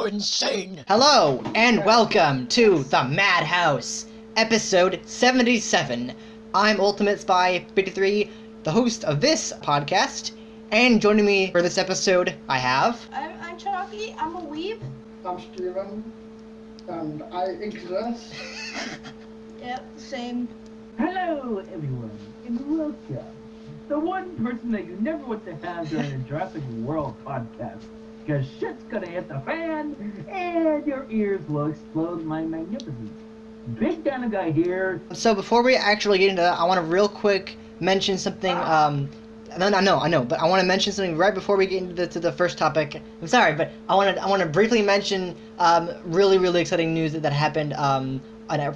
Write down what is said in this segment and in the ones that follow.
insane! Hello, and welcome to the Madhouse, episode 77. I'm Ultimate Spy 53, the host of this podcast, and joining me for this episode, I have... I'm Chakky, I'm a weeb. I'm Steven, and I exist. Yep, same. Hello, everyone, and welcome. The one person that you never want to have during a Jurassic World podcast, because shit's gonna hit the fan, and your ears will explode my magnificence. Bigdinoguy here. So before we actually get into that, I want to real quick mention something, I know, but I want to mention something right before we get into the first topic. I'm sorry, but I want to briefly mention really exciting news that happened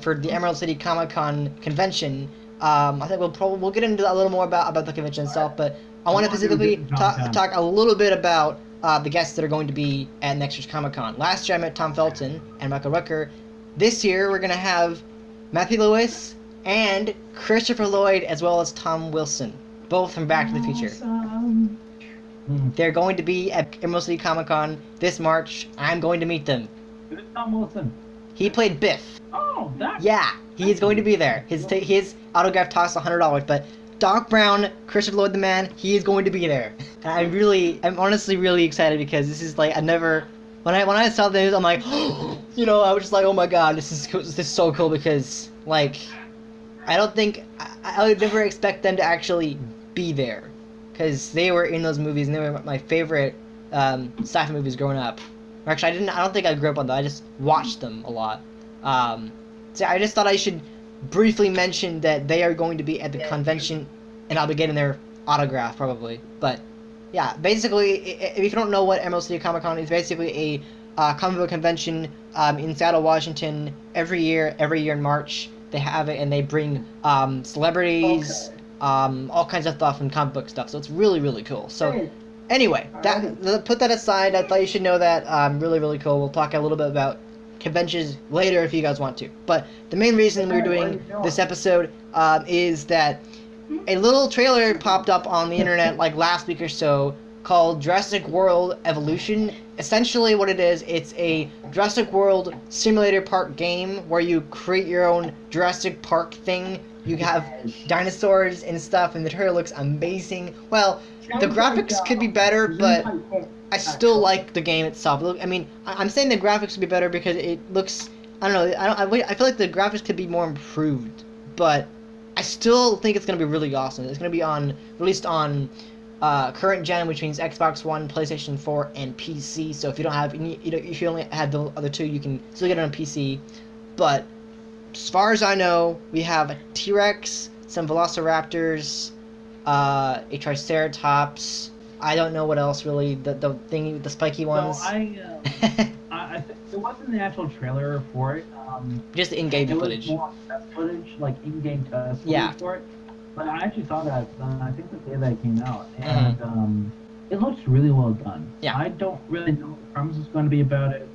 for the Emerald City Comic-Con convention. I think we'll get into a little more about the convention itself, but I want to specifically talk a little bit about the guests that are going to be at next year's Comic-Con. Last year I met Tom Felton and Michael Rucker. This year we're going to have Matthew Lewis and Christopher Lloyd, as well as Tom Wilson, both from Back to the Future. Awesome. They're going to be at Emerald City Comic-Con this March. I'm going to meet them. Who's Tom Wilson? He played Biff. Oh, that's... Yeah, he is going to be there. His autograph costs $100, but Doc Brown, Christopher Lloyd the Man, he is going to be there. And I'm honestly really excited because this is like, when I saw the news, I'm like, I was just like, oh my god, this is so cool because, like, I would never expect them to actually be there. Because they were in those movies and they were my favorite sci-fi movies growing up. Actually, I don't think I grew up on them, I just watched them a lot. So I just thought I should briefly mention that they are going to be at the convention, and I'll be getting their autograph probably. But yeah, basically, if you don't know what Emerald City Comic Con is, basically a comic book convention in Seattle, Washington. Every year in March they have it, and they bring celebrities, all kinds of stuff and comic book stuff. So it's really cool. So anyway, put that aside. I thought you should know that. Really cool. We'll talk a little bit about conventions later if you guys want to. But the main reason we're doing this episode is that a little trailer popped up on the internet like last week or so called Jurassic World Evolution. Essentially what it is, it's a Jurassic World simulator park game where you create your own Jurassic Park thing. You have dinosaurs and stuff, and the trailer looks amazing. Well, the graphics could be better, but I still like the game itself. I mean, I'm saying the graphics would be better because it looks... I don't know. I feel like the graphics could be more improved, but I still think it's going to be really awesome. It's going to be released on current gen, which means Xbox One, PlayStation 4, and PC. So if you don't have, if you only had the other two, you can still get it on PC. But as far as I know, we have a T-Rex, some Velociraptors, a Triceratops. I don't know what else really. The thingy, the spiky ones. So I there wasn't the actual trailer for it. Just in-game footage. It was more test footage, like in-game test footage for it. But I actually saw that. I think the day that it came out, and it looks really well done. Yeah. I don't really know what the premise is going to be about it.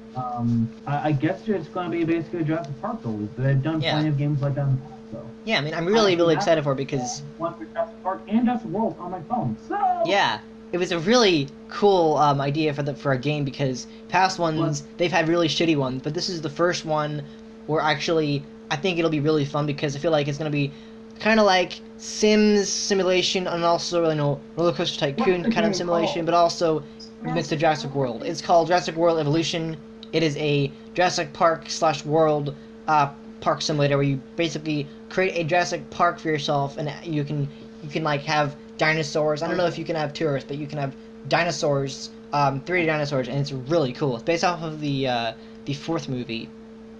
I guess it's going to be basically a Jurassic Park though. They've done plenty of games like that in the past, so. Yeah, I mean, I'm really excited for it because one for Jurassic Park and Jurassic World on my phone. So yeah. It was a really cool idea for a game because past ones, they've had really shitty ones, but this is the first one where actually I think it'll be really fun because I feel like it's going to be kind of like Sims simulation and also Roller Coaster Tycoon kind of simulation, but also mixed to Jurassic World. It's called Jurassic World Evolution. It is a Jurassic Park / World park simulator where you basically create a Jurassic Park for yourself, and you can like have dinosaurs. I don't know if you can have tourists, but you can have dinosaurs, 3D dinosaurs, and it's really cool. It's based off of the fourth movie.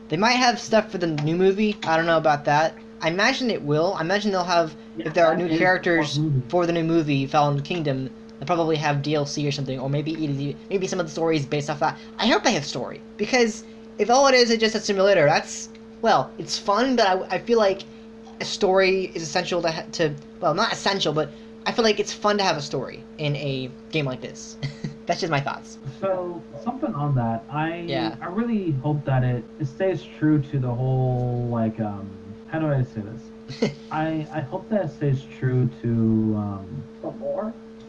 They might have stuff for the new movie. I don't know about that. I imagine it will. I imagine they'll have, if there are new characters for the new movie, Fallen Kingdom, they'll probably have DLC or something, or maybe some of the stories based off that. I hope they have story, because if all it is just a simulator, well, it's fun, but I feel like a story is essential to well, not essential, but I feel like it's fun to have a story in a game like this. That's just my thoughts. So, something on that, I really hope that it stays true to the whole, like, how do I say this? I hope that it stays true to,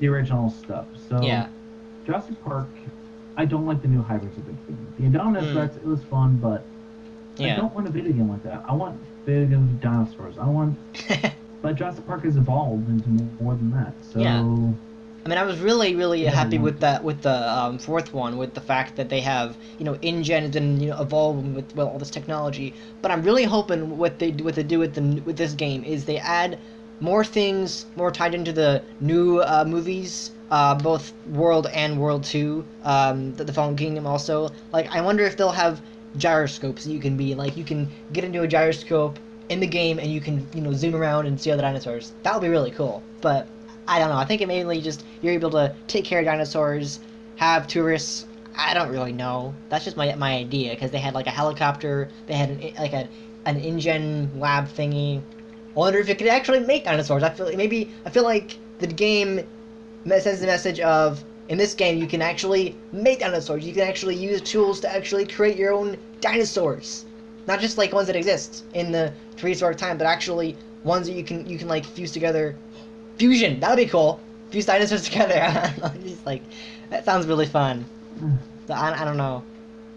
the original stuff. So, Jurassic Park, I don't like the new hybrids that they're doing. The Indominus Rex, it was fun, but I don't want a video game like that. I want big dinosaurs. I want... But Jurassic Park has evolved into more than that, so... Yeah. I mean, I was really happy with the fourth one, with the fact that they have, InGen and evolve with all this technology. But I'm really hoping what they do with this game is they add more things, more tied into the new movies, both World and World 2, the Fallen Kingdom also. Like, I wonder if they'll have gyroscopes that you can be like, you can get into a gyroscope in the game and you can zoom around and see other dinosaurs. That would be really cool. But I don't know. I think it mainly just you're able to take care of dinosaurs, have tourists. I don't really know. That's just my idea, because they had like a helicopter. They had an InGen lab thingy. I wonder if it could actually make dinosaurs. I feel like the game sends the message of, in this game you can actually make dinosaurs. You can actually use tools to actually create your own dinosaurs, not just like ones that exist in the prehistoric time, but actually ones that you can like fuse together. Fusion, that would be cool. Fuse dinosaurs together. Just like, that sounds really fun. So, I don't know.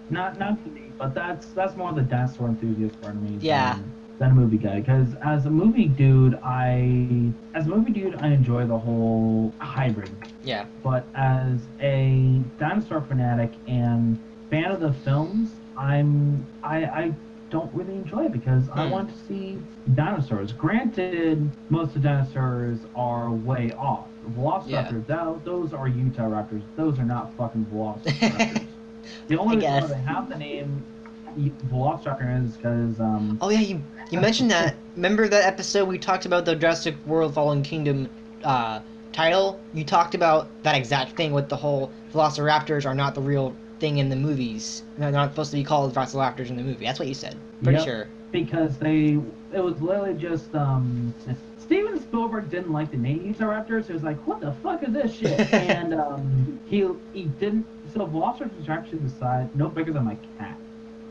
Not to me, but that's more the dinosaur enthusiast part of me. Yeah. Than a movie guy, because as a movie dude, I enjoy the whole hybrid. Yeah. But as a dinosaur fanatic and fan of the films, I don't really enjoy it, because I want to see dinosaurs. Granted, most of the dinosaurs are way off. Velociraptors, those are Utah raptors. Those are not fucking velociraptors. The only reason they have the name Velociraptor is because Oh yeah, you mentioned that. Remember that episode we talked about the Jurassic World Fallen Kingdom title? You talked about that exact thing with the whole Velociraptors are not the real thing in the movies. They're not supposed to be called Velociraptors in the movie. That's what you said. Pretty sure. Because it was literally just Steven Spielberg didn't like the name Utah Raptors. He was like, what the fuck is this shit? And he didn't. So Velociraptors are actually the size no bigger than my cat.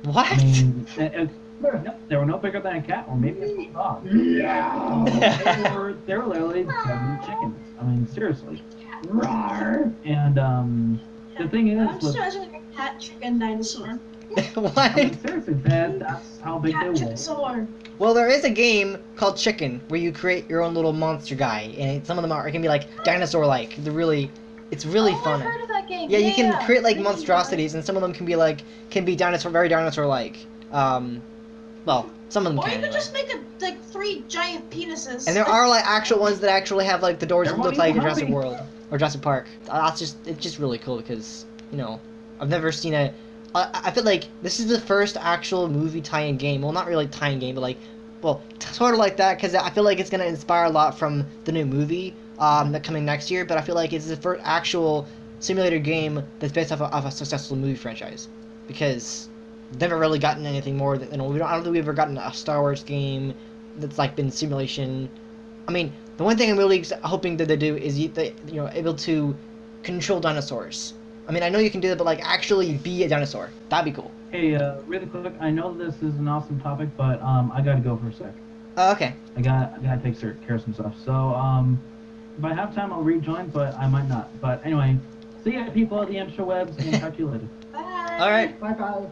What? I mean, they were no bigger than a cat, or maybe a small dog. Yeah. They were literally 7 chickens. I mean, seriously. Rawr. And the thing is, I'm just imagining a cat chicken dinosaur. What? I mean, seriously, that's how big they were. Well, there is a game called Chicken where you create your own little monster guy, and some of them it can be like dinosaur-like. It's really fun. I've heard of that game. Yeah, you can create like monstrosities, and some of them can be very dinosaur-like. Well, some of them Or can. you could Anyway. just make 3 giant penises. And there are like actual ones that actually have like the doors that look like in Jurassic hungry. World or Jurassic Park. It's just really cool, because I've never seen I feel like this is the first actual movie tie-in game. Well, not really tie-in game, but sort of like that, because I feel like it's gonna inspire a lot from the new movie that's coming next year. But I feel like it's the first actual simulator game that's based off of a successful movie franchise, because we've never really gotten anything more than I don't think we've ever gotten a Star Wars game that's like been simulation. I mean, the one thing I'm really hoping that they do is able to control dinosaurs. I mean, I know you can do that, but like actually be a dinosaur. That'd be cool. Hey, really quick, I know this is an awesome topic, but I gotta go for a sec. Okay. I gotta take care of some stuff. So if I have time, I'll rejoin, but I might not. But anyway, see ya, people at the interwebs, and talk to you later. Bye. All right. Bye-bye.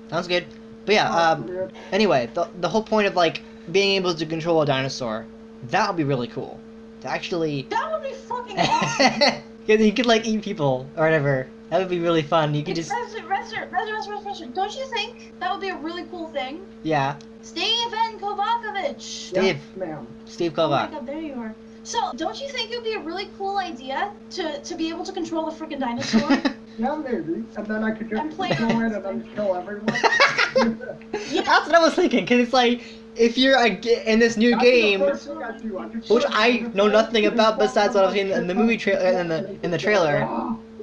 Sounds good. But yeah. Anyway, the whole point of like being able to control a dinosaur, that would be really cool. To actually. That would be fucking awesome. Because you could like eat people or whatever. That would be really fun. You could just. Rester, don't you think that would be a really cool thing? Yeah. Steven Kovacevic. Steve. Yes, ma'am. Steve Oh my Kovoc. god, there you are. So, don't you think it would be a really cool idea to be able to control the freaking dinosaur? Yeah, maybe. And then I could And just play go in around. and then kill everyone. Yeah. That's what I was thinking. Because it's like, if you're in this new That'd be the game, first thing I'd do. I'd just which put I it know in nothing the about front, besides what I've seen in the movie in the trailer.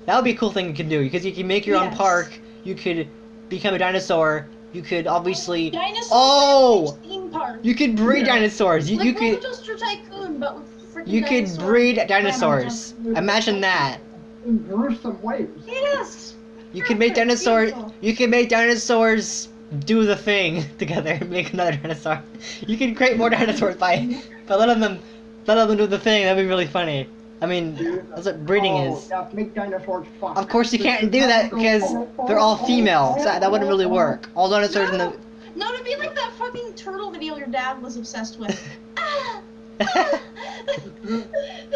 That would be a cool thing you could do, because you can make your own Yes. park. You could become a dinosaur. You could obviously. Dinosaur Oh! theme park. You could breed dinosaurs. You Like could. Roller Coaster Tycoon, but with freaking You could dinosaur breed grandma dinosaurs. jumping. Imagine that. in gruesome ways. Yes. You can make Perfect, dinosaurs. beautiful. You can make dinosaurs do the thing together and make another dinosaur. You can create more dinosaurs by letting them do the thing. That'd be really funny. I mean, Dude, that's what breeding is. Yeah, make dinosaurs fuck. Of course you can't do that because they're all female, so that wouldn't really work. All dinosaurs in the... No, to be like that fucking turtle video your dad was obsessed with.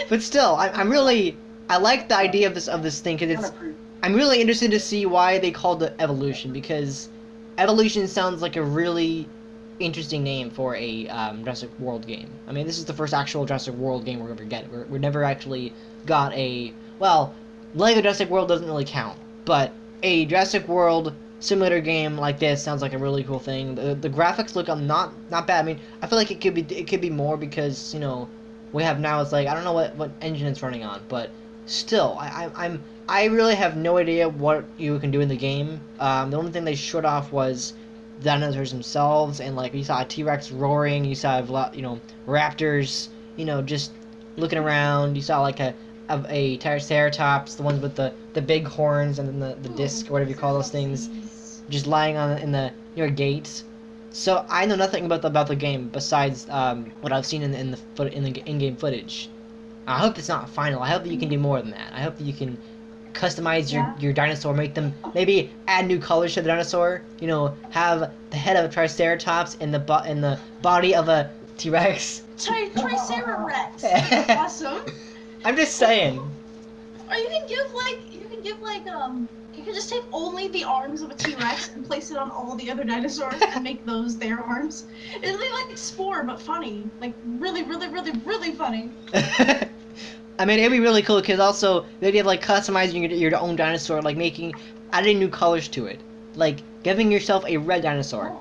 But still, I like the idea of this thing because I'm really interested to see why they called it evolution, because evolution sounds like a really interesting name for a Jurassic World game. I mean, this is the first actual Jurassic World game we're ever getting. We never actually got a... Well, Lego Jurassic World doesn't really count, but a Jurassic World simulator game like this sounds like a really cool thing. The graphics look not bad. I mean, I feel like it could be more because, you know, we have now, it's like, I don't know what engine it's running on, but still, I really have no idea what you can do in the game. The only thing they showed off was dinosaurs themselves, and like you saw a T-Rex roaring, you saw you know, raptors, you know, just looking around. You saw like a Triceratops, the ones with the big horns and then the disc, or whatever you call those things, just lying on in the near gate. So I know nothing about the game besides what I've seen in the in-game footage. I hope it's not final. I hope that you can do more than that. I hope that you can customize your dinosaur, make them, maybe add new colors to the dinosaur. You know, have the head of a Triceratops and the body of a T-Rex. Triceratops. Awesome. I'm just saying. Or you can give you can just take only the arms of a T-Rex and place it on all the other dinosaurs and make those their arms. It'd be like Spore, but funny. Like, really, really, really, really funny. I mean, it'd be really cool because also the idea of like customizing your own dinosaur, like adding new colors to it, like giving yourself a red dinosaur.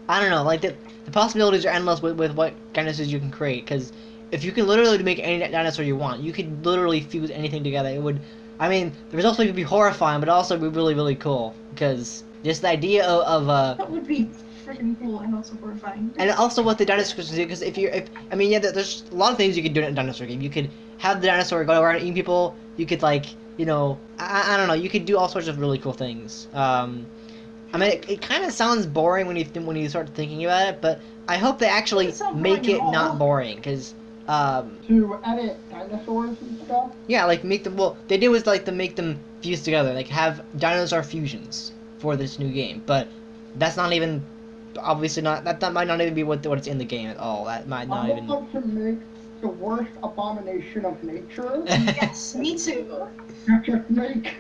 I don't know, like the possibilities are endless with what dinosaurs you can create. Because if you can literally make any dinosaur you want, you could literally fuse anything together. It would, I mean, the results would be horrifying, but also be really, really cool. Because just the idea of that would be freaking cool and also horrifying. And also what the dinosaurs do, because I mean, yeah, there's a lot of things you could do in a dinosaur game. You could have the dinosaur go around eating people. You could, like, you know, I don't know. You could do all sorts of really cool things. I mean, it kind of sounds boring when you start thinking about it, but I hope they actually make it not boring, because to edit dinosaurs and stuff. Yeah, like make them. Well, they do is like to make them fuse together, like have dinosaur fusions for this new game. But that's not even, obviously not. That might not even be what's in the game at all. That might not even. I want to make the worst abomination of nature. Yes, me too. Just make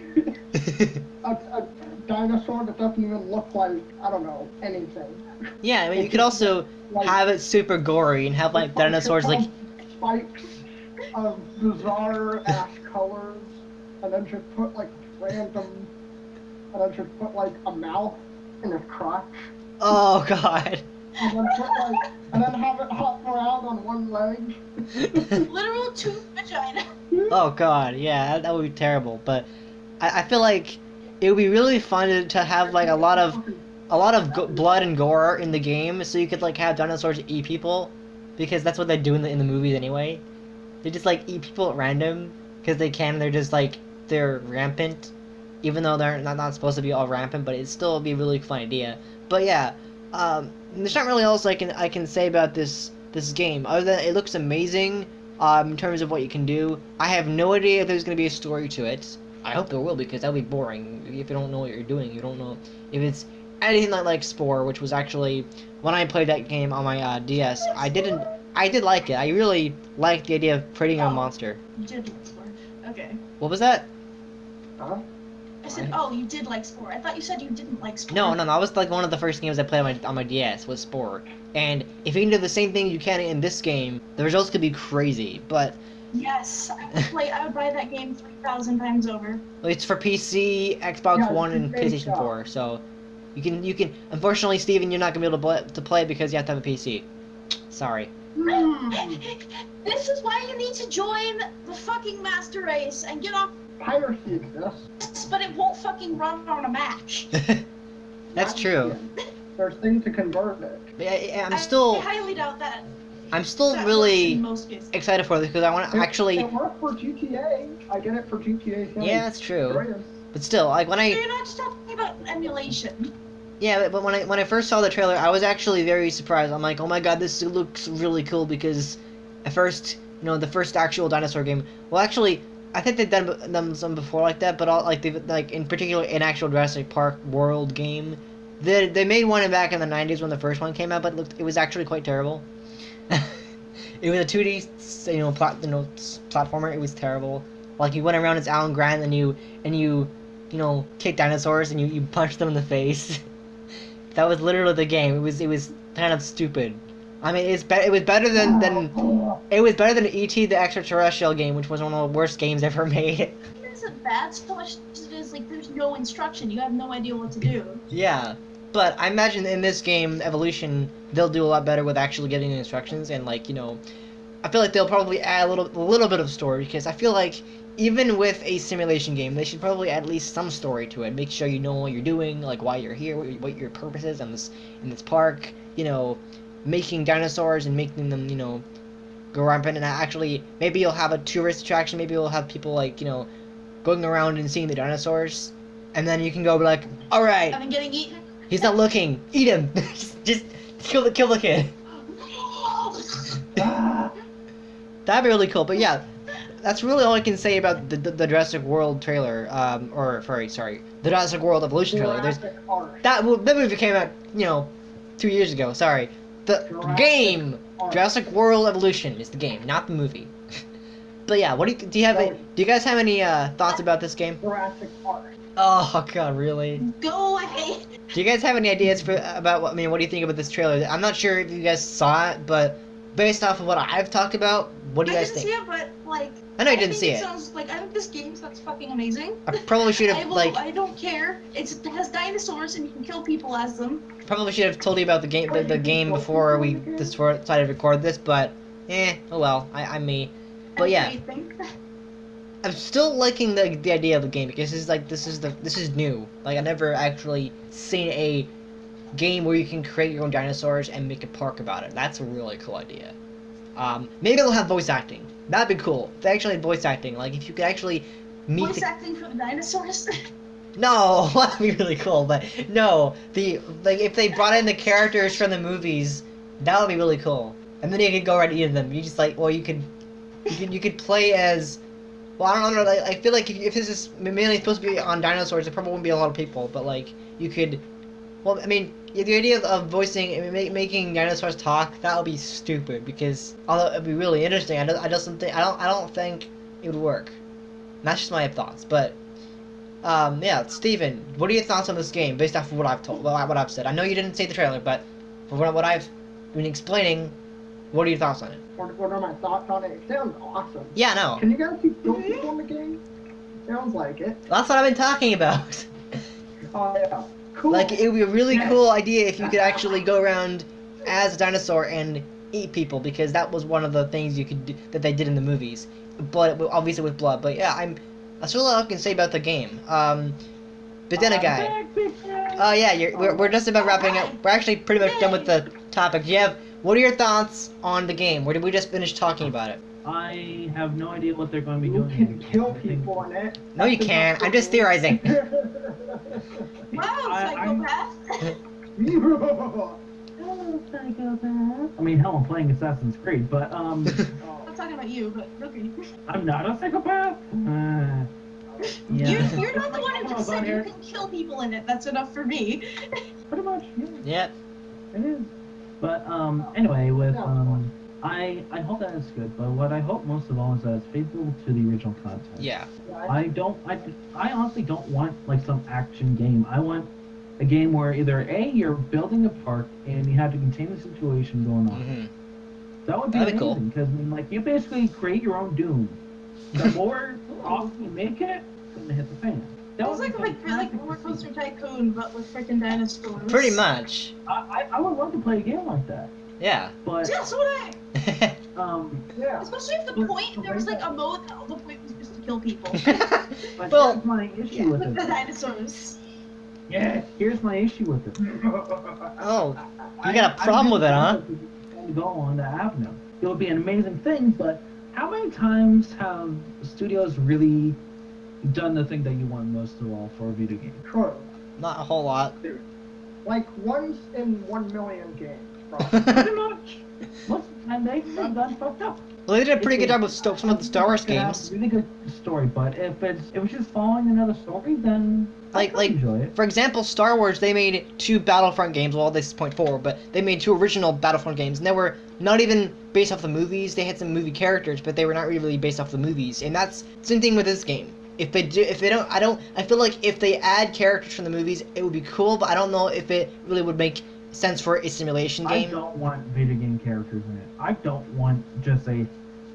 a dinosaur that doesn't even look like, I don't know, anything. Yeah, I mean, you could also have it super gory and have like dinosaurs like spikes of bizarre ass colors, and then just put like random, and then just put like a mouth in his crotch. Oh god. And then put like, and then have it hop around on one leg. Literal tooth vagina. Oh god, yeah, that would be terrible. But I feel like it would be really fun to have like a lot of blood and gore in the game, so you could like have dinosaurs eat people, because that's what they do in the movies anyway. They just like eat people at random because they can. They're just like, they're rampant, even though they're not supposed to be all rampant. But it'd still be a really fun idea. But yeah, there's not really else I can say about this game other than it looks amazing. In terms of what you can do, I have no idea if there's gonna be a story to it. I hope there will, because that would be boring. If you don't know what you're doing, you don't know if it's anything like Spore, which was actually, when I played that game on my DS, I did like it. I really liked the idea of creating a monster. You did like Spore. Okay. What was that? Huh? I said, oh, you did like Spore. I thought you said you didn't like Spore. No, that was like one of the first games I played on my DS was Spore. And if you can do the same thing you can in this game, the results could be crazy. But yes, I would buy that game 3,000 times over. it's for PC, Xbox One, and PlayStation 4. So you can. Unfortunately, Steven, you're not gonna be able to play because you have to have a PC. Sorry. This is why you need to join the fucking Master Race and get off. Piracy exists. But it won't fucking run on a Mac. That's true. There's things to convert it. I highly doubt that. I'm still that really works in most cases. excited for this because I want to actually. It worked for GTA. I get it for GTA 5. Yeah, that's true. But still, like when So you're not just talking about emulation. Yeah, but when I first saw the trailer, I was actually very surprised. I'm like, oh my god, this looks really cool, because at first the first actual dinosaur game. Well, actually, I think they've done some before like that, but in particular in actual Jurassic Park World game, they made one back in the 90s when the first one came out, but it was actually quite terrible. It was a 2D platformer. It was terrible. Like you went around as Alan Grant and you kick dinosaurs and you punch them in the face. That was literally the game. It was kind of stupid. I mean, it was better than E.T. the Extraterrestrial game, which was one of the worst games ever made. It isn't bad so much as it is like there's no instruction. You have no idea what to do. Yeah, but I imagine in this game, Evolution, they'll do a lot better with actually getting the instructions and I feel like they'll probably add a little bit of story because I feel like even with a simulation game, they should probably add at least some story to it. Make sure you know what you're doing, like why you're here, what your purpose is in this park. Making dinosaurs and making them, go rampant. And actually, maybe you'll have a tourist attraction. Maybe you'll have people going around and seeing the dinosaurs, and then you can go be like, all right, And then getting eaten. he's not looking, eat him, just kill the kid. That'd be really cool. But yeah, that's really all I can say about the Jurassic World trailer. The Jurassic World Evolution trailer. That movie came out, 2 years ago. Sorry, the game Jurassic World Evolution is the game, not the movie. But yeah, what do you guys have any thoughts about this game? Jurassic Park. Oh god, really? Go away. Do you guys have any ideas about what do you think about this trailer? I'm not sure if you guys saw it, but based off of what I've talked about, what do you guys think? I didn't see it, but I know you didn't see it. I think this game sounds fucking amazing. I probably should have I don't care. It has dinosaurs and you can kill people as them. Probably should have told you about the game before we decided to record this, but oh well. I may. But yeah, I'm still liking the idea of the game because this is new. Like I never actually seen a game where you can create your own dinosaurs and make a park about it. That's a really cool idea. Maybe they'll have voice acting. That'd be cool. If they actually had voice acting, like if you could actually meet voice acting for the dinosaurs. No, that'd be really cool. But no, if they brought in the characters from the movies, that would be really cool. And then you could go right into them. You just you could play as. Well, I don't know. I feel like if this is mainly supposed to be on dinosaurs, there probably wouldn't be a lot of people. But you could. Well, I mean, the idea of voicing, making dinosaurs talk, that would be stupid because although it'd be really interesting, I don't think it would work. And that's just my thoughts. But yeah, Steven, what are your thoughts on this game based off of what I've said? I know you didn't see the trailer, but from what I've been explaining, what are your thoughts on it? What are my thoughts on it? It sounds awesome. Yeah, no. Can you guys see people in the game? Sounds like it. That's what I've been talking about. Oh yeah. Cool. It would be a really cool idea if you could actually go around as a dinosaur and eat people, because that was one of the things you could do, that they did in the movies, but obviously with blood. But yeah, that's really all I can say about the game. Bigdinoguy. Oh yeah, we're just about wrapping up. We're actually pretty much done with the topic. What are your thoughts on the game? Where did we just finish talking about it? I have no idea what they're going to be You doing. can kill people in it. No, you can't. I'm just theorizing. Wow, psychopath. Oh, psychopath. I mean, hell, I'm playing Assassin's Creed, but I'm not talking about you, but okay. I'm not a psychopath. Yeah. You're not the one who just said you can kill people in it. That's enough for me. Pretty much. Yeah. Yep. It is. But anyway, I hope that is good. But what I hope most of all is that it's faithful to the original content. Yeah. I honestly don't want some action game. I want a game where either A, you're building a park and you have to contain the situation going on. Mm-hmm. That would be That'd be amazing because you basically create your own doom. The more often you make it, it's gonna hit the fan. That was like Roller Coaster Tycoon, but with freaking dinosaurs. Pretty much. I would love to play a game like that. Yeah. But yeah, so would I. Yeah. Especially if the point there was a mode that the point was just to kill people. But Well, here's my issue with with the it. dinosaurs. Yeah, here's my issue with it. Oh, you got a problem with it, huh? To go on that avenue. It would be an amazing thing, but how many times have studios really done the thing that you want most of all for a video game? True. Not a whole lot. Like once in 1 million games, probably. Pretty much. Most of the time they've done fucked up. Well, they did a pretty good job with some of the Star Wars games. Really good story, but if it's just following another story, then I enjoy it. For example, Star Wars, they made 2 Battlefront games. Well, this is point 4, but they made 2 original Battlefront games, and they were not even based off the movies. They had some movie characters, but they were not really based off the movies. And that's the same thing with this game. I feel like if they add characters from the movies, it would be cool, but I don't know if it really would make sense for a simulation game. I don't want video game characters in it. I don't want just a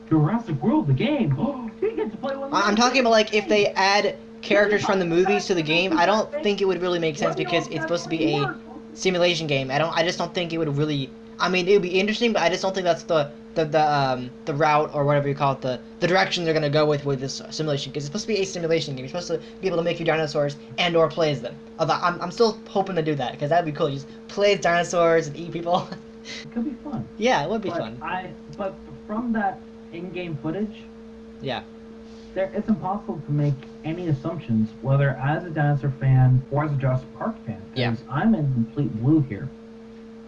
Jurassic World, the game. Oh, you get to play one. I'm talking about like if they add characters from the movies to the game. I don't think it would really make sense because it's supposed to be a simulation game. I just don't think it would really. I mean, it would be interesting, but I just don't think that's the route or whatever you call it, the direction they're gonna go with this simulation, because it's supposed to be a simulation game. You're supposed to be able to make your dinosaurs and or play as them. Although I'm still hoping to do that because that'd be cool. You just play as dinosaurs and eat people. It could be fun. Yeah, it would be fun. But from that in-game footage, yeah, it's impossible to make any assumptions, whether as a dinosaur fan or as a Jurassic Park fan. Yeah. I'm in complete blue here.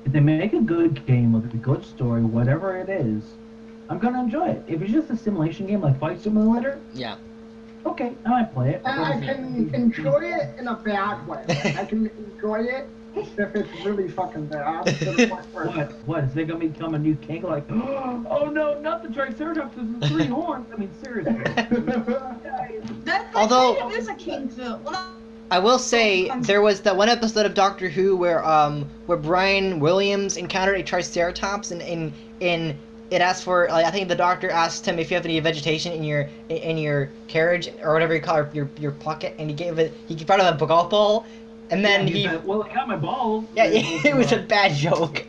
If they make a good game with a good story, whatever it is, I'm gonna enjoy it. If it's just a simulation game like Flight Simulator, yeah, okay, I might play it. I can enjoy it in a bad way. I can enjoy it if it's really fucking bad. What? Is there gonna become a new king? Like, oh no, not the Triceratops with the 3 horns. I mean, seriously. Although kind of is a king film. Well, I will say there was that one episode of Doctor Who where Brian Williams encountered a Triceratops and it asked for, like, I think the doctor asked him if you have any vegetation in your carriage or whatever you call it, your pocket, and he brought him a golf ball, and then I got my balls. Yeah, it was a bad joke,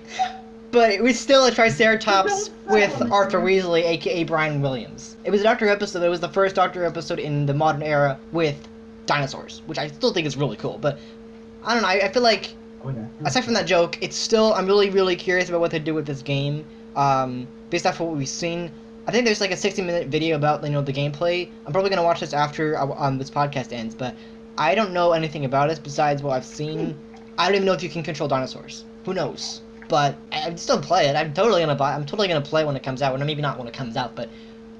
but it was still a Triceratops with Arthur Weasley, aka Brian Williams. It was a Doctor Who episode. It was the first Doctor Who episode in the modern era with dinosaurs, which I still think is really cool. But I don't know. I feel like aside from that joke, it's still, I'm really, really curious about what they do with this game. Based off of what we've seen, I think there's like a 60-minute video about the gameplay. I'm probably gonna watch this after this podcast ends, but I don't know anything about it besides what I've seen. I don't even know if you can control dinosaurs. Who knows? But I'd still play it. I'm totally gonna play when it comes out. Well, maybe not when it comes out, but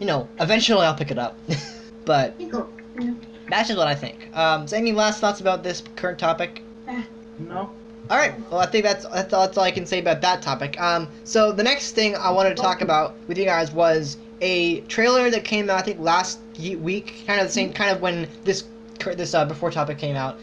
eventually I'll pick it up. But that's just what I think. So any last thoughts about this current topic? No. All right. Well, I think that's all I can say about that topic. So the next thing I wanted to talk about with you guys was a trailer that came out, I think, last week, kind of the same kind of when this before topic came out,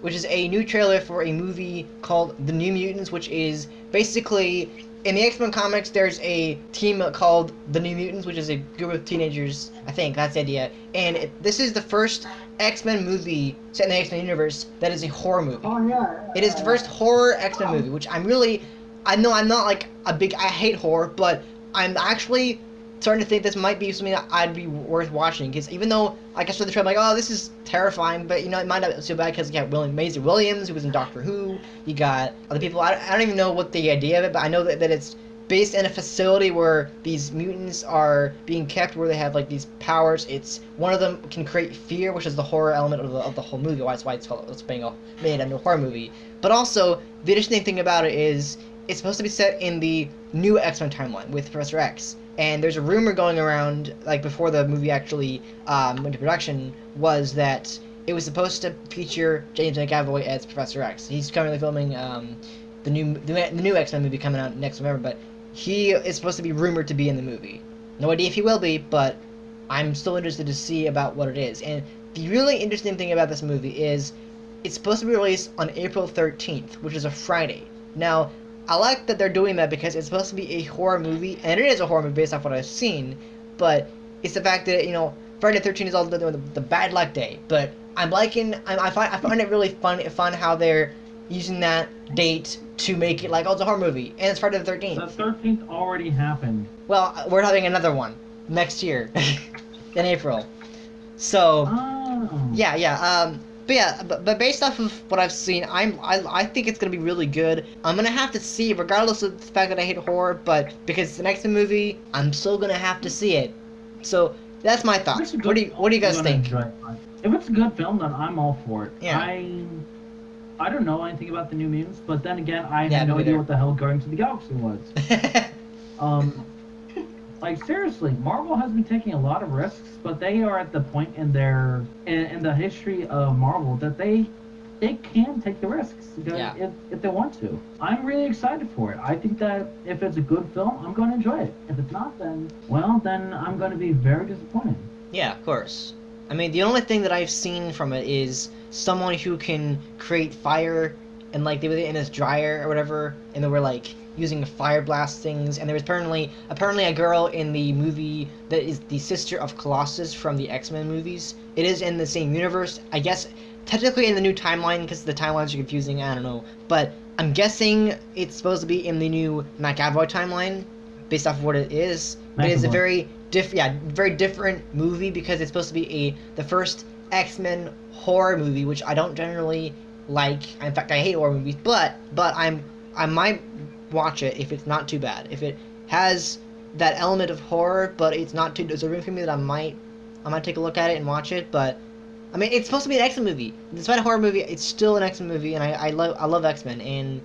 which is a new trailer for a movie called The New Mutants, which is basically, in the X-Men comics, there's a team called The New Mutants, which is a group of teenagers, I think, that's the idea, and this is the first X-Men movie set in the X-Men universe that is a horror movie. Oh, yeah. It is the first horror X-Men movie, which I know I'm not like I hate horror, but I'm actually starting to think this might be something that I'd be worth watching, because even though I saw the trailer, I'm like, oh, this is terrifying, but it might not be so bad because you got Maisie Williams, who was in Doctor Who, you got other people, I don't even know what the idea of it, but I know that it's based in a facility where these mutants are being kept, where they have like these powers. It's one of them can create fear, which is the horror element of the whole movie. That's why it's being made into a horror movie. But also, the interesting thing about it is it's supposed to be set in the new X-Men timeline with Professor X. And there's a rumor going around, like before the movie actually went to production, was that it was supposed to feature James McAvoy as Professor X. He's currently filming the new X-Men movie coming out next November, but he is supposed to be rumored to be in the movie. No idea if he will be, but I'm still interested to see about what it is. And the really interesting thing about this movie is it's supposed to be released on April 13th, which is a Friday. Now, I like that they're doing that because it's supposed to be a horror movie, and it is a horror movie based off what I've seen, but it's the fact that, Friday the 13th is all the bad luck day. But I find it really fun how they're using that date to make it like, oh, it's a horror movie, and it's Friday the 13th. The 13th already happened. Well, we're having another one next year, in April. So, yeah. But based off of what I've seen, I think it's gonna be really good. I'm gonna have to see, regardless of the fact that I hate horror, but because it's the next movie, I'm still gonna have to see it. So that's my thoughts. What do you guys think? If it's a good film, then I'm all for it. Yeah. I don't know anything about the New Mutants, but then again, I have no idea what the hell Guardians of the Galaxy was. Like seriously, Marvel has been taking a lot of risks, but they are at the point in their in the history of Marvel that they can take the risks if they want to. I'm really excited for it. I think that if it's a good film, I'm going to enjoy it. If it's not, then I'm going to be very disappointed. Yeah, of course. I mean, the only thing that I've seen from it is someone who can create fire, and like they were in this dryer or whatever, and they were like using fire blast things. And there was apparently a girl in the movie that is the sister of Colossus from the X-Men movies. It is in the same universe, I guess. Technically in the new timeline, because the timelines are confusing. I don't know, but I'm guessing it's supposed to be in the new McAvoy timeline, based off of what it is. It is a very different movie because it's supposed to be the first X-Men horror movie, which I don't generally like. In fact, I hate horror movies, but I might watch it if it's not too bad. If it has that element of horror, but it's not too deserving for me, that I might take a look at it and watch it. But I mean, it's supposed to be an X-Men movie. Despite a horror movie, it's still an X-Men movie, and I love X-Men. And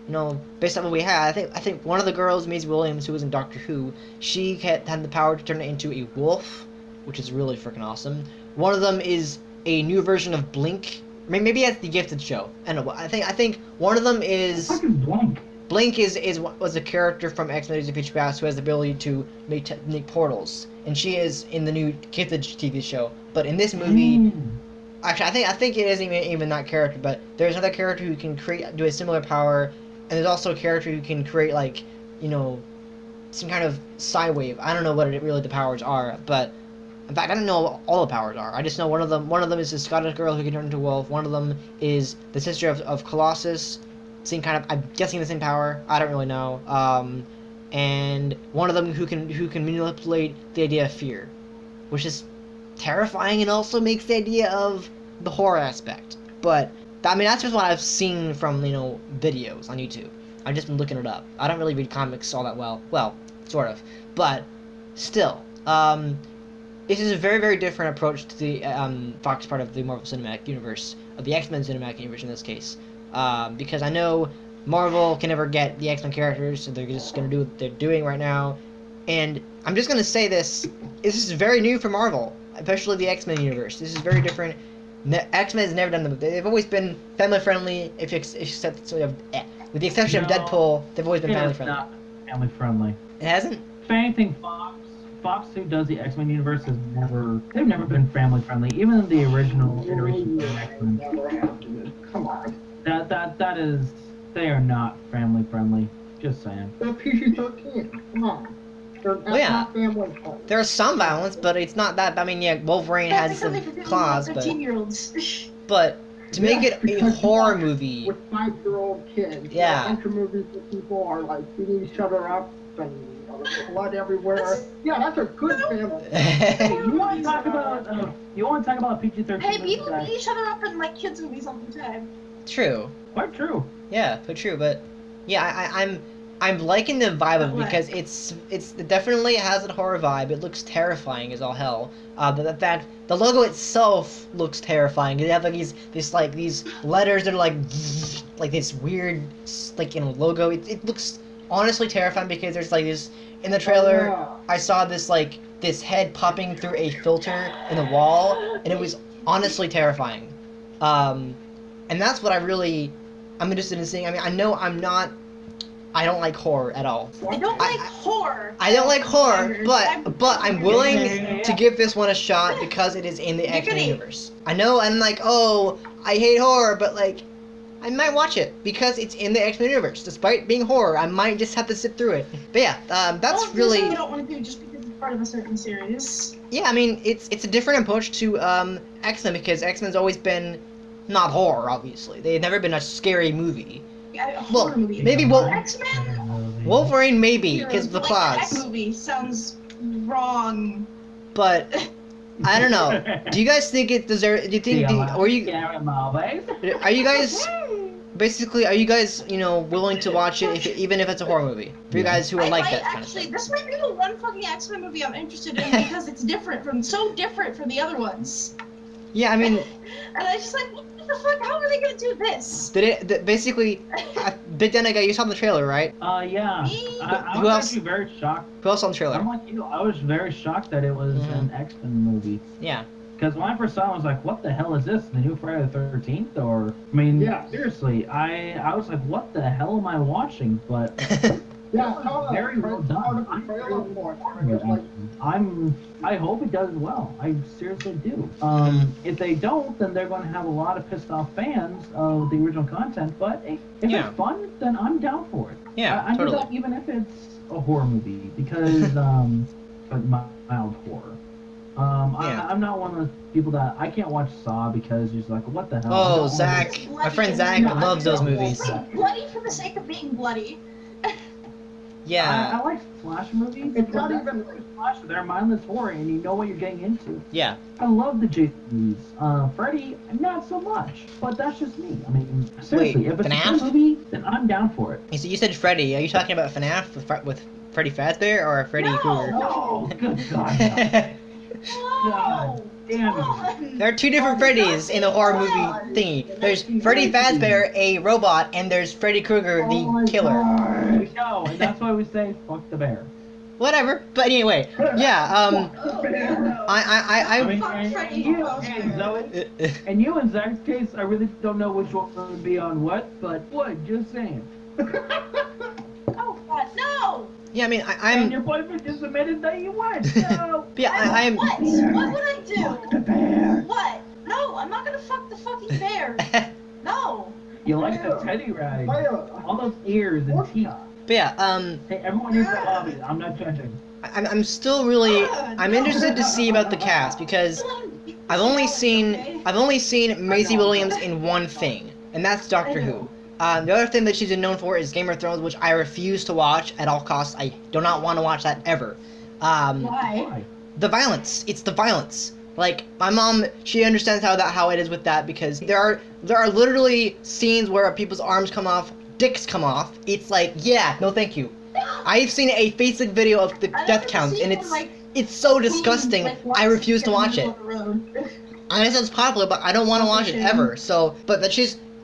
you know, based on what we had, I think one of the girls, Maisie Williams, who was in Doctor Who, she had the power to turn it into a wolf, which is really freaking awesome. One of them is a new version of Blink. I mean, maybe that's the Gifted show. I don't know. I think one of them is Blink. Blink was a character from X-Men Days of Future Past who has the ability to make portals, and she is in the new Gifted TV show. But in this movie, actually, I think it isn't even that character. But there's another character who can do a similar power. And there's also a character who can create, like, you know, some kind of psi wave. I don't know what the powers are, but in fact, I don't know what all the powers are. I just know one of them is a Scottish girl who can turn into a wolf. One of them is the sister of Colossus, same kind of, I'm guessing the same power. I don't really know. And one of them who can manipulate the idea of fear, which is terrifying and also makes the idea of the horror aspect. But I mean, that's just what I've seen from, you know, videos on YouTube. I've just been looking it up. I don't really read comics all that well. Well, sort of. But, still. This is a very, very different approach to the Fox part of the Marvel Cinematic Universe. Of the X-Men Cinematic Universe in this case. Because I know Marvel can never get the X-Men characters, so they're just going to do what they're doing right now. And I'm just going to say this. This is very new for Marvel. Especially the X-Men universe. This is very different. X-Men has never done them. They've always been family friendly. With the exception of Deadpool, they've always been family friendly. Not family friendly. It hasn't. If anything, Fox, who does the X-Men universe, they've never been family friendly. Even in the original iteration of X-Men. Come on. That is, they are not family friendly. Just saying. They're PG-13. Come on. Not family friendly. There's some violence, but it's not that. I mean, yeah, Wolverine has some claws, but 15-year-olds. But to make it a horror movie with 5-year-old kids. Yeah. A bunch of movies where people are like beating each other up and there's blood everywhere. Yeah, that's a good family. Hey, you want to talk about PG-13? Hey, people beat each other up in like kids movies all the time. True. Quite true. Yeah, but true. But yeah, I'm liking the vibe of it because it definitely has a horror vibe. It looks terrifying as all hell. The logo itself looks terrifying. They have like these letters that are like this weird logo. It looks honestly terrifying because there's like this in the trailer. Yeah. I I saw this head popping through a filter in the wall, and it was honestly terrifying. And that's what I'm interested in seeing. I mean, I know I don't like horror at all. I don't like horror. I don't like horror, but I'm willing to give this one a shot because it is in the X-Men universe. I know I'm like, oh, I hate horror, but like, I might watch it because it's in the X-Men universe. Despite being horror, I might just have to sit through it. But yeah, that's really. I don't want to do just because it's part of a certain series. Yeah, I mean, it's a different approach to X-Men because X-Men's always been not horror, obviously. They've never been a scary movie. Well, maybe X-Men? Wolverine maybe because of the claws. X movie sounds wrong. But I don't know. Do you guys think it deserves? Do you think? Are you guys? Basically, are you guys, willing to watch it even if it's a horror movie? For you guys who are like that kind of thing. This might be the one fucking X-Men movie I'm interested in because it's so different from the other ones. Yeah, I mean. And I just like, what the fuck? How are they gonna do this? Basically, bigdinoguy, you saw the trailer, right? Yeah. Me? I Who was else? actually very shocked. Who else on the trailer? I'm like you. I was very shocked that it was an X-Men movie. Yeah. Because when I first saw it, I was like, what the hell is this? The new Friday the 13th? Or, I mean, seriously, I was like, what the hell am I watching? But very well done. I hope it does well. I seriously do. If they don't, then they're going to have a lot of pissed off fans of the original content. But if it's fun, then I'm down for it. Yeah, I totally. do that even if it's a horror movie, because but mild horror. I'm not one of those people that I can't watch Saw because you're just like, what the hell? Oh, Zach. My friend Zach loves those movies. Bloody for the sake of being bloody. Yeah. I like slasher movies. It's not even slasher. They're mindless horror, and you know what you're getting into. Yeah. I love the Jason movies. Freddy, not so much. But that's just me. I mean, seriously, if it's FNAF? a good movie, then I'm down for it. So you said Freddy. Are you talking about FNAF with Freddy Fazbear or Freddy Krueger? No, good God. No. God damn it. There are two different Freddys in the horror movie thingy. There's Freddy Fazbear, a robot, and there's Freddy Krueger, the killer. No, and that's why we say fuck the bear. Whatever. But anyway, yeah. I mean, and you in Zach's case, I really don't know which one would be on what, but what? Just saying. Oh God, no! Yeah, I mean, I'm. And your boyfriend just admitted that you went. No. Yeah, I'm. What? What would I do? Fuck the bear. What? No, I'm not gonna fuck the fucking bear. No. You like the teddy ride? All those ears and teeth. But yeah, Hey, everyone needs to love it. I'm not judging. I'm still really. I'm interested to see about the cast because I've only seen Maisie Williams in one thing, and that's Doctor Who. The other thing that she's been known for is Game of Thrones, which I refuse to watch at all costs. I do not want to watch that ever. Why? The violence. It's the violence. Like my mom, she understands how it is with that because there are literally scenes where people's arms come off, dicks come off. It's like, yeah, no, thank you. I've seen a Facebook video of the death counts, and it's so disgusting. I refuse to watch it. I know it's popular, but I don't want to watch it ever. So,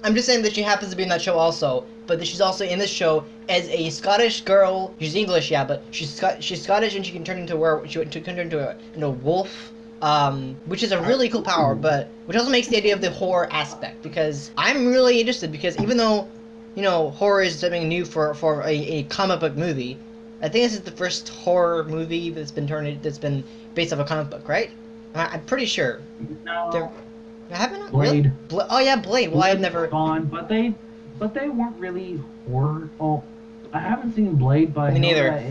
I'm just saying that she happens to be in that show also, but that she's also in this show as a Scottish girl. She's English, yeah, but she's Scottish and she can turn into a wolf, which is a really cool power, but which also makes the idea of the horror aspect because I'm really interested because even though, you know, horror is something new for a comic book movie, I think this is the first horror movie that's been based off a comic book, right? I'm pretty sure. No. Haven't Blade. Really? Oh yeah, Blade. Well, I've never gone, but they weren't really horror. Oh, I haven't seen Blade, but Me neither.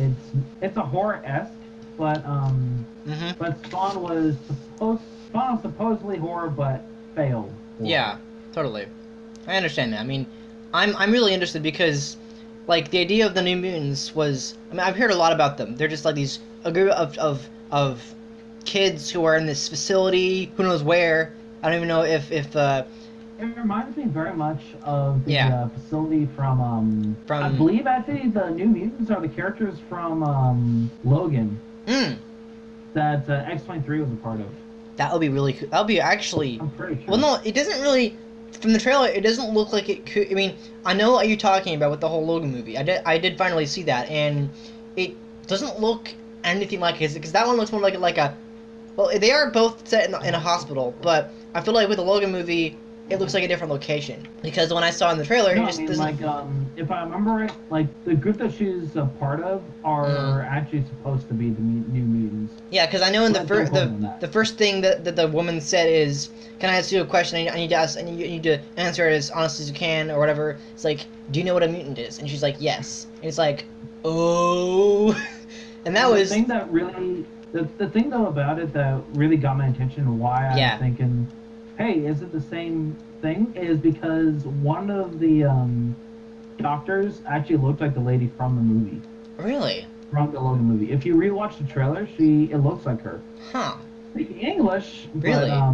It's a horror-esque, but but Spawn was supposedly horror, but failed. Horror. Yeah, totally. I understand that. I mean, I'm really interested because, like, the idea of the New Mutants was. I mean, I've heard a lot about them. They're just like a group of kids who are in this facility. Who knows where? I don't even know if It reminds me very much of the facility from I believe actually the New Mutants are the characters from Logan. That X-23 was a part of. That would be really cool. That would be actually. I'm pretty sure. Well, no, it doesn't really. From the trailer, it doesn't look like it could. I mean, I know what you're talking about with the whole Logan movie. I did finally see that, and it doesn't look anything like it because that one looks more like a. Well, they are both set in a hospital, but I feel like with the Logan movie, it looks like a different location. Because when I saw in the trailer, no, it just doesn't... like, if I remember right, like, the group that she's a part of are actually supposed to be the New Mutants. Yeah, because I know in the first thing that the woman said is, can I ask you a question? I need to ask, and you need to answer it as honestly as you can, or whatever. It's like, do you know what a mutant is? And she's like, yes. And it's like, oh... and that was... The thing that really... The thing, though, about it that really got my attention and why I was thinking, hey, is it the same thing, is because one of the doctors actually looked like the lady from the movie. Really? From the Logan movie. If you rewatch the trailer, it looks like her. Huh. Speaking English, really? But, I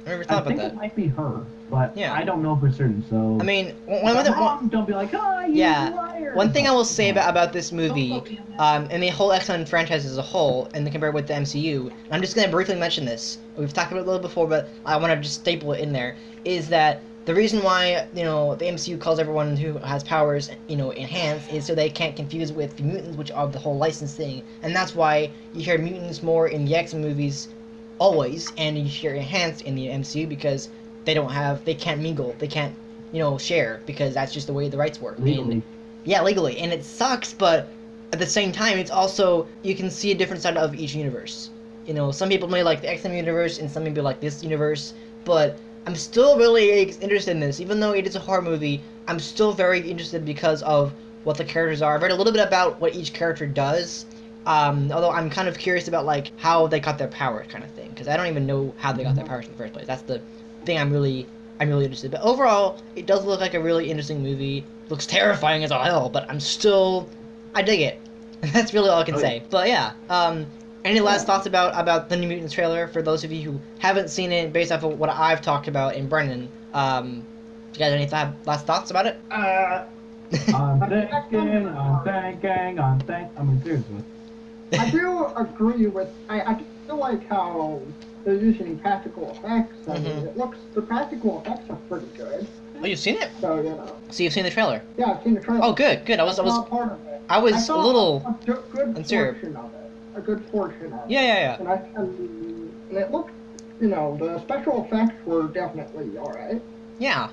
never thought about that. I think it might be her, but I don't know for certain, so... I mean, don't be like, oh, you're a liar. One thing I will say about this movie, and the whole X-Men franchise as a whole, and compare it with the MCU, and I'm just going to briefly mention this, we've talked about it a little before, but I want to just staple it in there, is that the reason why, the MCU calls everyone who has powers, enhanced, is so they can't confuse with the mutants, which are the whole license thing. And that's why you hear mutants more in the X-Men movies, always, and you hear enhanced in the MCU because they can't mingle, they can't, share, because that's just the way the rights work. Legally. Yeah, legally. And it sucks, but at the same time, it's also, you can see a different side of each universe. Some people may like the X-Men universe, and some people like this universe, but I'm still really interested in this. Even though it is a horror movie, I'm still very interested because of what the characters are. I've read a little bit about what each character does, although I'm kind of curious about, like, how they got their powers kind of thing, because I don't even know how they got their powers in the first place. That's the thing I'm really interested in. But overall, it does look like a really interesting movie. It looks terrifying as all hell, but I dig it. That's really all I can say. But yeah, any last thoughts about the New Mutants trailer for those of you who haven't seen it, based off of what I've talked about in Brennan? Do you guys have any last thoughts about it? I'm seriously. I do agree with. I feel like how they're using practical effects. I mean, the practical effects are pretty good. Oh, you've seen it? So So you've seen the trailer? Yeah, I've seen the trailer. Oh, good. I was part of it. I was a little good unsure. portion of it. A good portion of it. Yeah. And it looked, the special effects were definitely alright. Yeah.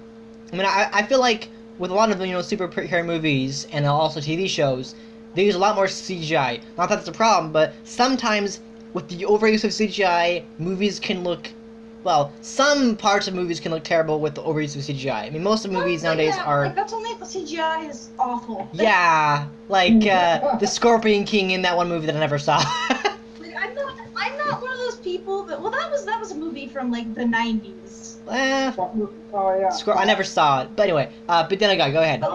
I mean, I feel like with a lot of, superhero movies and also TV shows, they use a lot more CGI. Not that it's a problem, but sometimes with the overuse of CGI, movies can look... Well, some parts of movies can look terrible with the overuse of CGI. I mean, most of movies nowadays are... Like, that's only if the CGI is awful. Yeah, like the Scorpion King in that one movie that I never saw. Like, I'm not one of those people that... Well, that was a movie from, like, the 90s. Oh, yeah. I never saw it. But anyway, bigdinoguy, go ahead. But,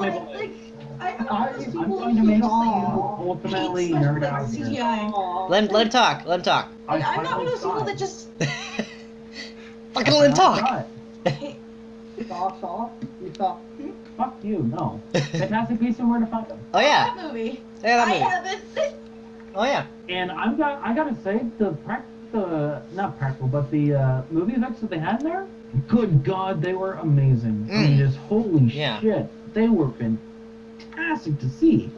I'm not one of those I'm people going to who make just, ultimately hate stuff nerd like out here. CGI. Let him talk. Like, I'm not one of those people that just... Fucking let him talk. Saw? You saw? Fuck you, no. Fantastic Beasts and Where to Find Them. Oh yeah. That movie. Yeah, that I movie. haven't. Oh yeah. And I gotta say, not practical, but the movie effects that they had in there, good God, they were amazing. I mean, just holy shit, they were fantastic to see.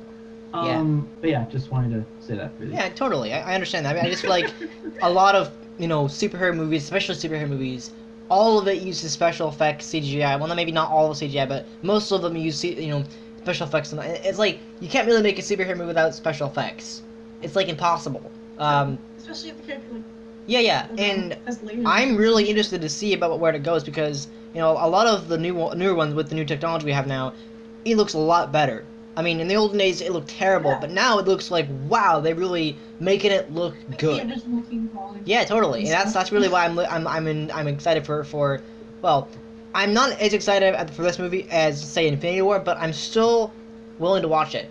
But yeah, just wanted to say that for you. Yeah, totally. I understand that. I mean, I just feel like a lot of, superhero movies, especially superhero movies, all of it uses special effects, CGI. Well, maybe not all of CGI, but most of them use, special effects. And it's like, you can't really make a superhero movie without special effects. It's, like, impossible. Especially if the character, like... Yeah, and I'm really interested to see about where it goes because, a lot of the newer ones with the new technology we have now, it looks a lot better. I mean, in the olden days it looked terrible, but now it looks like, wow, they're really making it look good. Yeah, totally, and that's really why I'm excited for. Well, I'm not as excited for this movie as say Infinity War, but I'm still willing to watch it.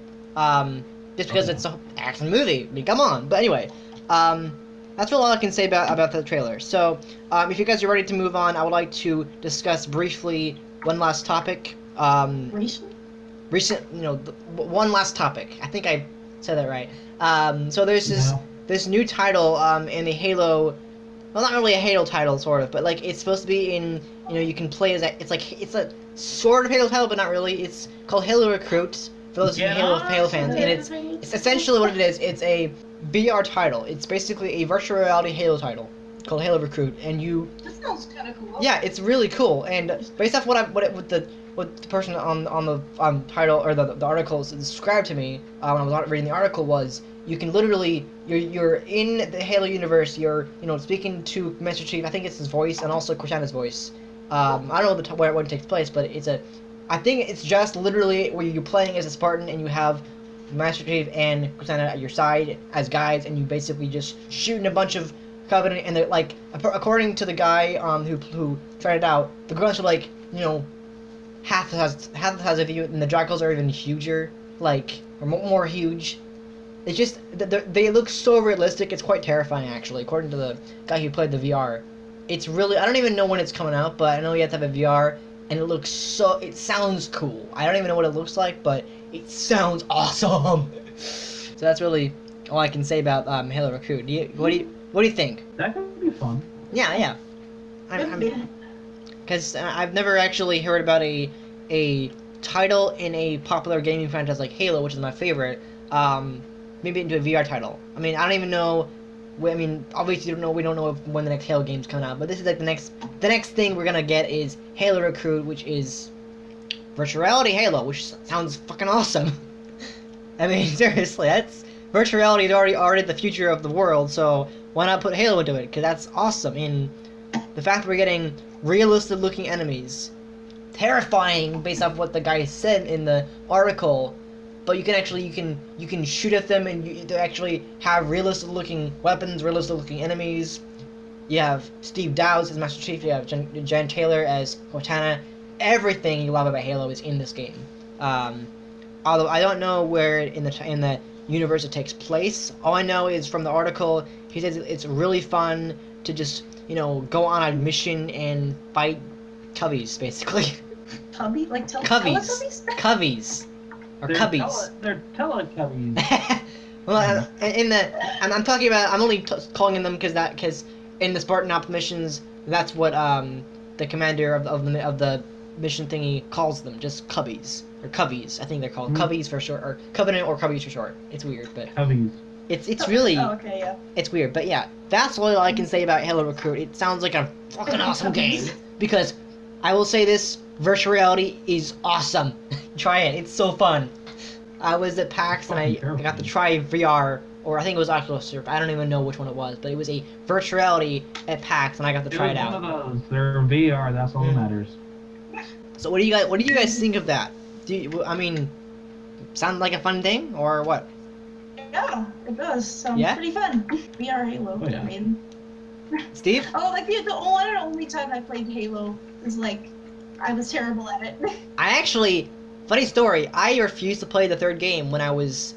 Just because it's an action movie. I mean, come on. But anyway, that's really all I can say about the trailer. So, if you guys are ready to move on, I would like to discuss briefly one last topic. One last topic. I think I said that right. So there's this new title in the Halo. Well, not really a Halo title, sort of, but like it's supposed to be in. You can play as it's a sort of Halo title, but not really. It's called Halo Recruit for those Halo fans, and it's essentially what it is. It's a VR title. It's basically a virtual reality Halo title called Halo Recruit, and you. That sounds kind of cool. Yeah, it's really cool, and based off what the person on the title or the articles described to me when I was reading the article was you can literally you're in the Halo universe. You're speaking to Master Chief. I think it's his voice and also Cortana's voice. I don't know where it takes place, but I think it's just literally where you're playing as a Spartan and you have Master Chief and Cortana at your side as guides, and you basically just shooting a bunch of Covenant, and they're like, according to the guy who tried it out, the guns are like half the size of you, and the Dracos are even huger, or more huge. It's just they look so realistic. It's quite terrifying, actually. According to the guy who played the VR, it's really, I don't even know when it's coming out, but I know you have to have a VR, and it sounds cool. I don't even know what it looks like, but it sounds awesome. So that's really all I can say about Halo Recruit. What do you think? That could be fun. Yeah. I'm because I've never actually heard about a title in a popular gaming franchise like Halo, which is my favorite. Maybe into a VR title. I mean, I don't even know. I mean, obviously, we don't know when the next Halo game's coming out, but this is like the next thing we're gonna get is Halo Recruit, which is virtual reality Halo, which sounds fucking awesome. I mean, seriously, that's virtual reality is already the future of the world, so why not put Halo into it? Because that's awesome. And the fact that we're getting realistic-looking enemies, terrifying based off what the guy said in the article. But you can actually you can shoot at them, and they actually have realistic-looking weapons, realistic-looking enemies. You have Steve Dowds as Master Chief. You have Jen Taylor as Cortana. Everything you love about Halo is in this game. Although I don't know where in the universe it takes place. All I know is from the article, he says it's really fun to just go on a mission and fight Cubbies, basically. Cubby? Like Cubbies. Cubbies. Or Cubbies. They're Teletubbies. Well, I'm talking about. I'm only calling them because in the Spartan Ops missions, that's what the commander of the mission thingy calls them. Just Cubbies or Cubbies. I think they're called Cubbies for short, or Covenant or Cubbies for short. It's weird, but Cubbies. It's really. Oh, okay, yeah. It's weird, but yeah, that's all I can say about Halo Recruit. It sounds like a fucking awesome game because I will say this. Virtual reality is awesome. Try it. It's so fun. I was at PAX and I got to try VR, or I think it was Oculus Rift. I don't even know which one it was, but it was a virtual reality at PAX and I got to try it out. One of those. They're VR. That's all that matters. So what do you guys think of that? I mean, sound like a fun thing or what? Yeah, it does. Sounds pretty fun. VR Halo. Oh, yeah. I mean, Steve? Oh, like the one and only time I played Halo was like I was terrible at it. I actually, funny story, I refused to play the third game when I was,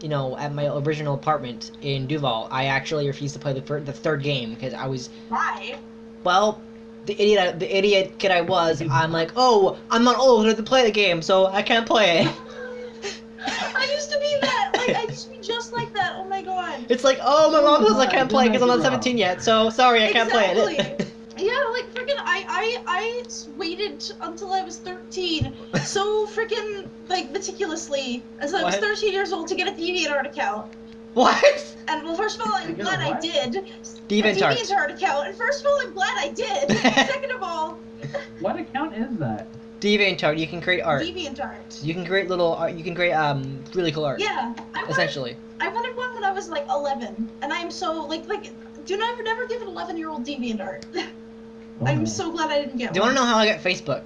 at my original apartment in Duval. I actually refused to play the third game because I was... Why? Well, the idiot kid I was, I'm like, oh, I'm not old enough to play the game, so I can't play it. I used to be that. Like, I used to be just like that. Oh my god. It's like, oh, my mom says I can't play because I'm not 17 yet, so sorry, I can't play it. Yeah, like freaking I waited until I was 13 so freaking like meticulously as I was 13 years old to get a DeviantArt account. What? And well, first of all, I'm glad I did. DeviantArt. A DeviantArt account. And first of all, I'm glad I did. Second of all, what account is that? DeviantArt. You can create art. DeviantArt. You can create little art. You can create really cool art. Yeah. Essentially. I wanted one when I was like 11, and I'm so like do never give an 11-year-old DeviantArt. I'm so glad I didn't get one. Do you want to know how I got Facebook?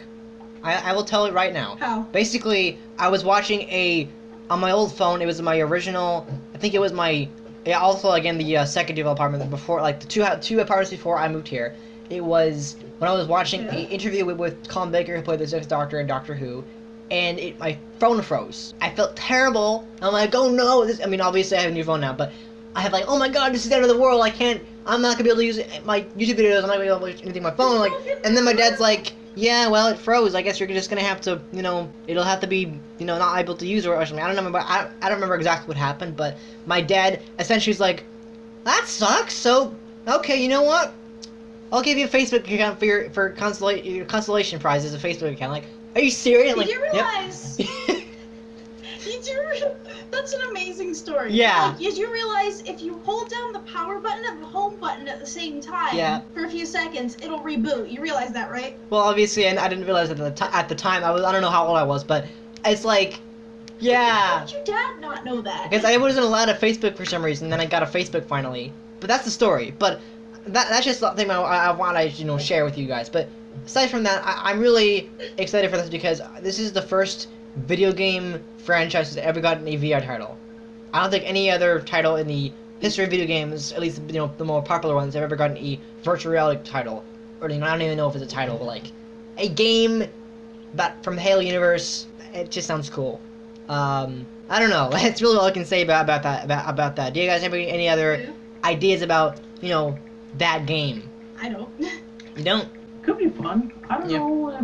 I will tell it right now. How? Basically, I was watching on my old phone, it was my original, I think it was my, also again the second Duval apartment before, like the two apartments before I moved here. It was when I was watching an interview with Colin Baker, who played the Sixth Doctor in Doctor Who, and my phone froze. I felt terrible. I'm like, oh no, obviously I have a new phone now, but I have like, oh my god, this is the end of the world, I'm not gonna be able to use my YouTube videos, I'm not gonna be able to watch anything on my phone, and then my dad's like, yeah, well, it froze, I guess you're just gonna have to, it'll have to be, not able to use it or something. I don't remember exactly what happened, but my dad essentially was like, that sucks, so, okay, you know what? I'll give you a Facebook account for your consolation prize as a Facebook account. Like, are you serious? Did you realize? That's an amazing story. Yeah. Like, did you realize if you hold down the power button and the home button at the same time for a few seconds, it'll reboot? You realize that, right? Well, obviously, and I didn't realize it at the time. I don't know how old I was, but it's like, yeah. How did your dad not know that? Because I wasn't allowed a Facebook for some reason, then I got a Facebook finally. But that's the story. But that's just the thing I want to share with you guys. But aside from that, I'm really excited for this because this is the first video game franchise that's ever gotten a VR title. I don't think any other title in the history of video games, at least the more popular ones, have ever gotten a virtual reality title. Or I don't even know if it's a title, but like a game from the Halo universe. It just sounds cool. I don't know. That's really all I can say about that. Do you guys have any other ideas about that game? I don't. You don't? Could be fun. I don't know.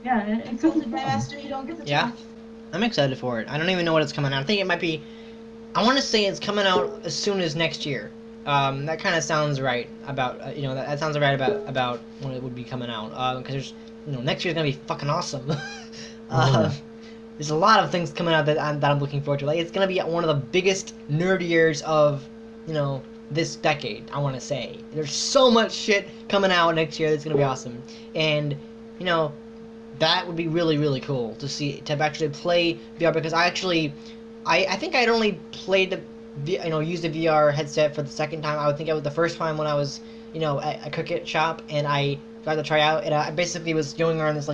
Yeah, it could be my master, you don't get the talk. I'm excited for it. I don't even know what it's coming out. I think it might be... I want to say it's coming out as soon as next year. That kind of sounds right about that sounds right about when it would be coming out. Because there's next year's gonna be fucking awesome. There's a lot of things coming out that I'm looking forward to. Like it's gonna be one of the biggest nerd years of this decade. I want to say there's so much shit coming out next year that's gonna be awesome, and that would be really really cool to actually play VR because I think I'd only played used a VR headset for the second time. I would think it was the first time when I was at a cricket shop and I got to try out, and I basically was going around this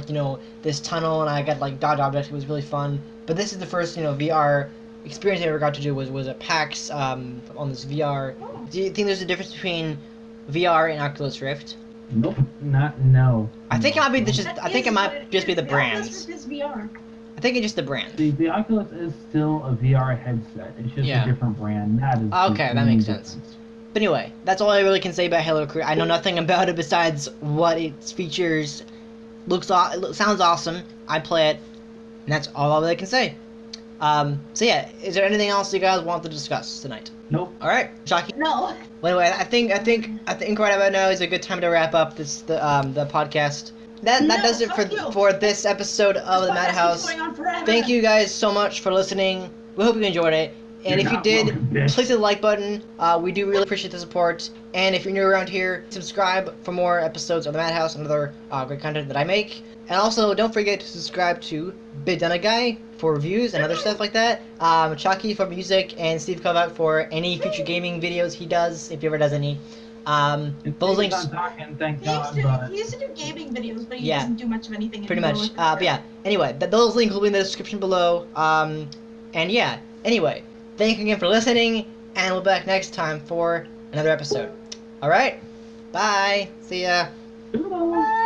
this tunnel, and I got dodge objects. It was really fun. But this is the first VR experience I ever got to do was at PAX on this VR. Do you think there's a difference between VR and Oculus Rift? Nope, no. I think it might be just be the brands. Oculus Rift is VR. I think it's just the brand. The Oculus is still a VR headset. It's just a different brand. That is okay. That makes sense. But anyway, that's all I really can say about Halo Career. I know nothing about it besides what its features sounds awesome. I play it, and that's all I really can say. So yeah, is there anything else you guys want to discuss tonight? Nope. All right, Chakky. No. Well, anyway, I think right about now is a good time to wrap up the podcast. That does it for this episode of the Madhouse. Thank you guys so much for listening. We hope you enjoyed it. And if you did, please hit the like button. We do really appreciate the support. And if you're new around here, subscribe for more episodes of the Madhouse and other great content that I make. And also, don't forget to subscribe to Bigdinoguy for reviews and other stuff like that. Chakky for music, and Steve Kovoc for any future gaming videos he does, if he ever does any. Those links. He used to do gaming videos, but he doesn't do much of anything pretty anymore. much. But yeah. Anyway, those links will be in the description below. And yeah. Anyway, thank you again for listening, and we'll be back next time for another episode. All right. Bye. See ya. Bye.